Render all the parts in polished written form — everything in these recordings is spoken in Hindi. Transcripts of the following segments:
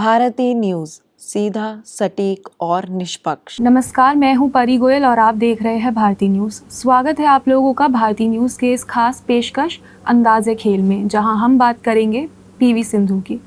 भारती न्यूज़, सीधा, सटीक और निष्पक्ष। नमस्कार, मैं हूं परी गोयल और आप देख रहे हैं भारती न्यूज़। स्वागत है आप लोगों का भारती न्यूज़ के इस खास पेशकश अंदाज़े खेल में, जहां हम बात करेंगे पीवी सिंधु की।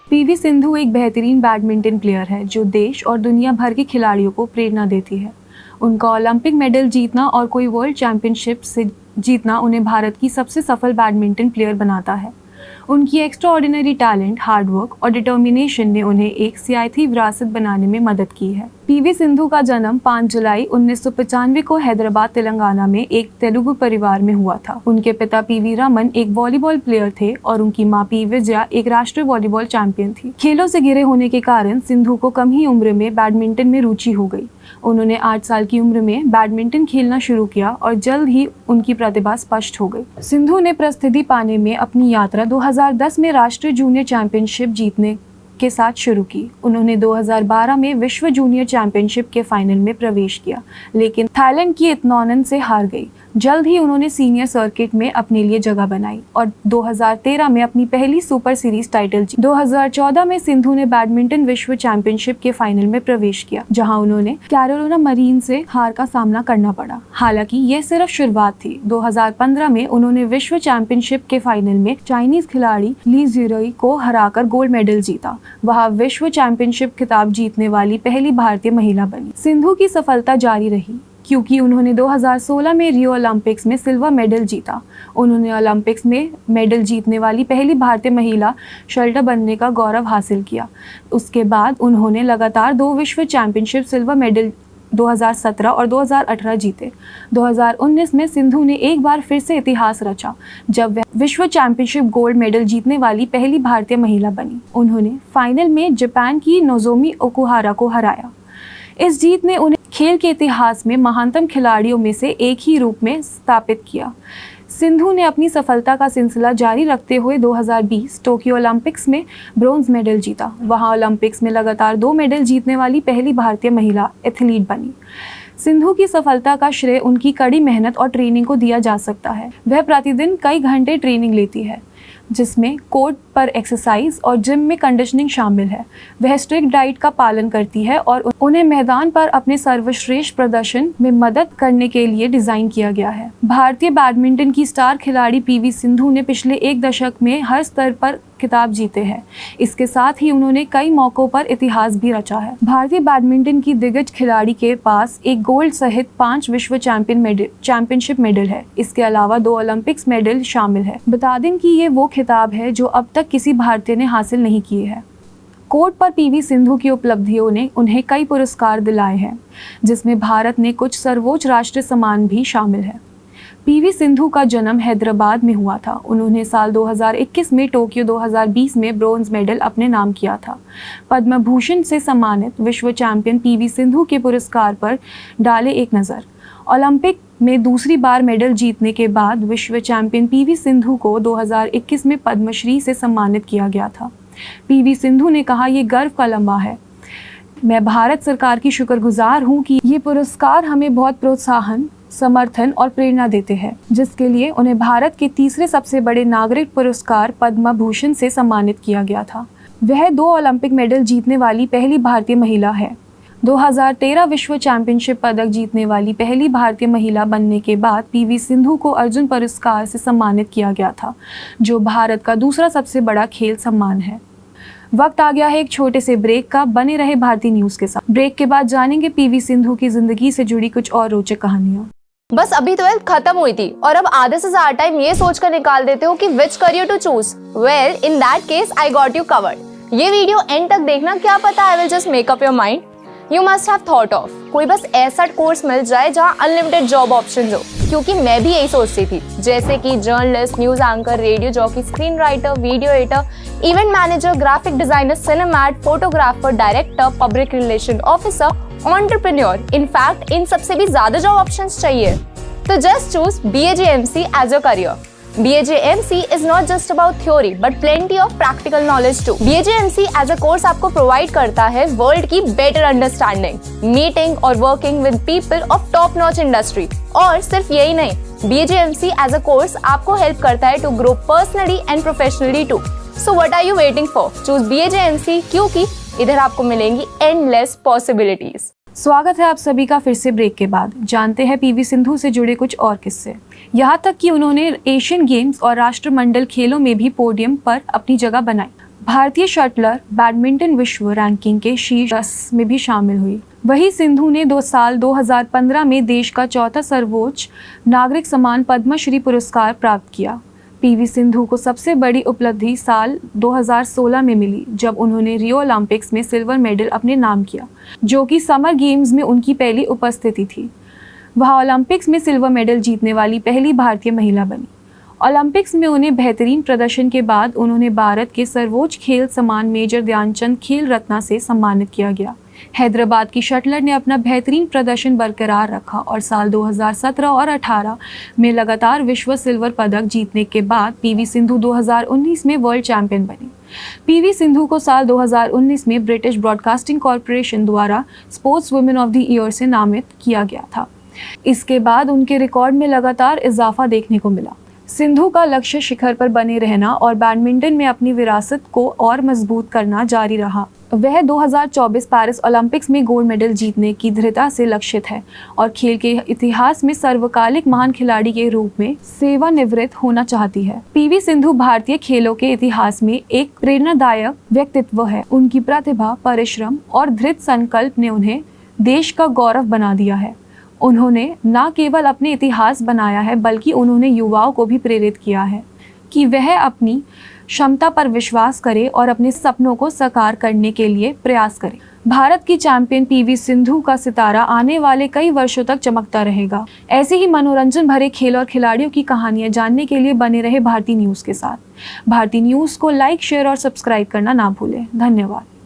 पीवी सिंधु एक बेहतरीन बैडमिंटन प्लेयर है जो देश और दुनिया भर के खिलाड़ियों को प्रेरणा देती है। उनका ओलंपिक मेडल जीतना और कोई वर्ल्ड चैंपियनशिप से जीतना उन्हें भारत की सबसे सफल बैडमिंटन प्लेयर बनाता है। उनकी एक्स्ट्राऑर्डिनरी टैलेंट, हार्डवर्क और डिटर्मिनेशन ने उन्हें एक सियासी विरासत बनाने में मदद की है। पीवी सिंधु का जन्म 5 जुलाई 1995 को हैदराबाद, तेलंगाना में एक तेलुगु परिवार में हुआ था। उनके पिता पीवी रमन एक वॉलीबॉल प्लेयर थे और उनकी मां पी विजया एक राष्ट्रीय वॉलीबॉल चैंपियन थी। खेलों से घिरे होने के कारण सिंधु को कम ही उम्र में बैडमिंटन में रुचि हो गई। उन्होंने 8 साल की उम्र में बैडमिंटन खेलना शुरू किया और जल्द ही उनकी प्रतिभा स्पष्ट हो गई। सिंधु ने प्रसिद्धि पाने में अपनी यात्रा 2010 में राष्ट्रीय जूनियर चैंपियनशिप जीतने के साथ शुरू की। उन्होंने 2012 में विश्व जूनियर चैंपियनशिप के फाइनल में प्रवेश किया, लेकिन थाईलैंड की इत्नॉनन से हार गई। जल्द ही उन्होंने सीनियर सर्किट में अपने लिए जगह बनाई और 2013 में अपनी पहली सुपर सीरीज टाइटल जीती। 2014 में सिंधु ने बैडमिंटन विश्व चैंपियनशिप के फाइनल में प्रवेश किया, जहां उन्होंने कैरोलिना मरीन से हार का सामना करना पड़ा। हालांकि यह सिर्फ शुरुआत थी। 2015 में उन्होंने विश्व चैंपियनशिप के फाइनल में चाइनीज खिलाड़ी ली जिरुई को हराकर गोल्ड मेडल जीता। वह विश्व चैंपियनशिप खिताब जीतने वाली पहली भारतीय महिला बनी। सिंधु की सफलता जारी रही क्योंकि उन्होंने 2016 में रियो ओलंपिक्स में सिल्वर मेडल जीता। उन्होंने ओलंपिक्स में मेडल जीतने वाली पहली भारतीय महिला शटलर बनने का गौरव हासिल किया। उसके बाद उन्होंने लगातार 2 विश्व चैंपियनशिप सिल्वर मेडल 2017 और 2018 जीते। 2019 में सिंधु ने एक बार फिर से इतिहास रचा जब वह विश्व चैंपियनशिप गोल्ड मेडल जीतने वाली पहली भारतीय महिला बनी। उन्होंने फाइनल में जापान की नोजोमी ओकुहारा को हराया। इस जीत ने उन्हें खेल के इतिहास में महानतम खिलाड़ियों में से एक ही रूप में स्थापित किया। सिंधु ने अपनी सफलता का सिलसिला जारी रखते हुए 2020 टोक्यो ओलंपिक्स में ब्रोंज मेडल जीता। वहां ओलंपिक्स में लगातार 2 मेडल जीतने वाली पहली भारतीय महिला एथलीट बनी। सिंधु की सफलता का श्रेय उनकी कड़ी मेहनत और ट्रेनिंग को दिया जा सकता है। वह प्रतिदिन कई घंटे ट्रेनिंग लेती है, जिसमें कोर्ट पर एक्सरसाइज और जिम में कंडीशनिंग शामिल है। वह स्ट्रिक्ट डाइट का पालन करती है और उन्हें मैदान पर अपने सर्वश्रेष्ठ प्रदर्शन में मदद करने के लिए डिजाइन किया गया है। भारतीय बैडमिंटन की स्टार खिलाड़ी पीवी सिंधु ने पिछले 1 दशक में हर स्तर पर खिताब जीते हैं। इसके साथ ही उन्होंने कई मौकों पर इतिहास भी रचा है। भारतीय बैडमिंटन की दिग्गज खिलाड़ी के पास एक गोल्ड सहित 5 विश्व चैंपियनशिप मेडल है। इसके अलावा 2 ओलंपिक्स मेडल शामिल है। बता दें कि ये वो खिताब है जो अब तक किसी भारतीय ने हासिल नहीं किए हैं। कोर्ट पर पीवी सिंधु की उपलब्धियों ने उन्हें कई पुरस्कार दिलाए हैं, जिसमें भारत ने कुछ सर्वोच्च राष्ट्रीय सम्मान भी शामिल है। पीवी सिंधु का जन्म हैदराबाद में हुआ था। उन्होंने साल 2021 में टोक्यो 2020 में ब्रोंज मेडल अपने नाम किया था। पद्म भूषण से सम्मानित विश्व चैंपियन पीवी सिंधु के पुरस्कार पर डाले एक नज़र। ओलंपिक में दूसरी बार मेडल जीतने के बाद विश्व चैंपियन पीवी सिंधु को 2021 में पद्मश्री से सम्मानित किया गया था। पीवी सिंधु ने कहा, ये गर्व का लम्हा है। मैं भारत सरकार की शुक्रगुजार हूँ कि ये पुरस्कार हमें बहुत प्रोत्साहन, समर्थन और प्रेरणा देते हैं, जिसके लिए उन्हें भारत के तीसरे सबसे बड़े नागरिक पुरस्कार पद्म भूषण से सम्मानित किया गया था। वह 2 ओलंपिक मेडल जीतने वाली पहली भारतीय महिला है। 2013 विश्व चैंपियनशिप पदक जीतने वाली पहली भारतीय महिला बनने के बाद पीवी सिंधु को अर्जुन पुरस्कार से सम्मानित किया गया था, जो भारत का दूसरा सबसे बड़ा खेल सम्मान है। वक्त आ गया है एक छोटे से ब्रेक का। बने रहे भारती न्यूज़ के साथ। ब्रेक के बाद जानेंगे पीवी सिंधु की जिंदगी से जुड़ी कुछ और रोचक कहानियाँ। बस अभी 12th खत्म हुई थी और अब आधे से ज्यादा टाइम ये सोचकर निकाल देते हो कि which career to choose. Well, in that case I got you covered. ये वीडियो एंड तक देखना, क्या पता I will just make up your mind. You must have thought of कोई बस ऐसा कोर्स मिल जाए जहाँ अनलिमिटेड जॉब ऑप्शन हो, क्योंकि मैं भी यही सोचती थी। जैसे कि journalist, news anchor, radio jockey, screen writer, video editor, event manager, graphic designer, सिनेमैट, photographer, director, public relation officer, entrepreneur. In fact इन सबसे भी ज्यादा जॉब ऑप्शंस चाहिए। तो just choose BAGMC as your career. BHMC is not just about theory but plenty of practical knowledge too. BHMC as a course आपको provide करता है world की better understanding, meeting और working with people of top notch industry. और सिर्फ यही नहीं, BHMC as a course आपको help करता है to grow personally and professionally too. So what are you waiting for? Choose BHMC क्योंकि इधर आपको मिलेंगी endless possibilities. स्वागत है आप सभी का फिर से ब्रेक के बाद। जानते हैं पीवी सिंधु से जुड़े कुछ और किस्से। यहाँ तक कि उन्होंने एशियन गेम्स और राष्ट्रमंडल खेलों में भी पोडियम पर अपनी जगह बनाई। भारतीय शटलर बैडमिंटन विश्व रैंकिंग के शीर्ष 10 में भी शामिल हुई। वही सिंधु ने 2015 में देश का चौथा सर्वोच्च नागरिक सम्मान पद्मश्री पुरस्कार प्राप्त किया। पीवी सिंधु को सबसे बड़ी उपलब्धि साल 2016 में मिली जब उन्होंने रियो ओलंपिक्स में सिल्वर मेडल अपने नाम किया, जो कि समर गेम्स में उनकी पहली उपस्थिति थी। वह ओलंपिक्स में सिल्वर मेडल जीतने वाली पहली भारतीय महिला बनी। ओलंपिक्स में उन्हें बेहतरीन प्रदर्शन के बाद उन्होंने भारत के सर्वोच्च खेल सम्मान मेजर ध्यानचंद खेल रत्न से सम्मानित किया गया। हैदराबाद की शटलर ने अपना बेहतरीन प्रदर्शन बरकरार रखा और साल 2017 और 18 में लगातार विश्व सिल्वर पदक जीतने के बाद पीवी सिंधु 2019 में वर्ल्ड चैंपियन बनी। पीवी सिंधु को साल 2019 में ब्रिटिश ब्रॉडकास्टिंग कॉरपोरेशन द्वारा sports women of the year से नामित किया गया था। इसके बाद उनके रिकॉर्ड में लगातार इजाफा देखने को मिला। सिंधु का लक्ष्य शिखर पर बने रहना और बैडमिंटन में अपनी विरासत को और मजबूत करना जारी रहा। वह 2024 पेरिस ओलंपिक्स में गोल्ड मेडल जीतने की दृढ़ता से लक्षित है और खेल के इतिहास में सर्वकालिक महान खिलाड़ी के रूप में सेवानिवृत्त होना चाहती है। पीवी सिंधु भारतीय खेलों के इतिहास में एक प्रेरणादायक व्यक्तित्व है। उनकी प्रतिभा, परिश्रम और दृढ़ संकल्प ने उन्हें देश का गौरव बना दिया है। उन्होंने न केवल अपने इतिहास बनाया है बल्कि उन्होंने युवाओं को भी प्रेरित किया है कि वह अपनी क्षमता पर विश्वास करें और अपने सपनों को साकार करने के लिए प्रयास करें। भारत की चैंपियन पीवी सिंधु का सितारा आने वाले कई वर्षों तक चमकता रहेगा। ऐसे ही मनोरंजन भरे खेल और खिलाड़ियों की कहानियां जानने के लिए बने रहे भारती न्यूज़ के साथ। भारती न्यूज़ को लाइक, शेयर और सब्सक्राइब करना ना भूलें। धन्यवाद।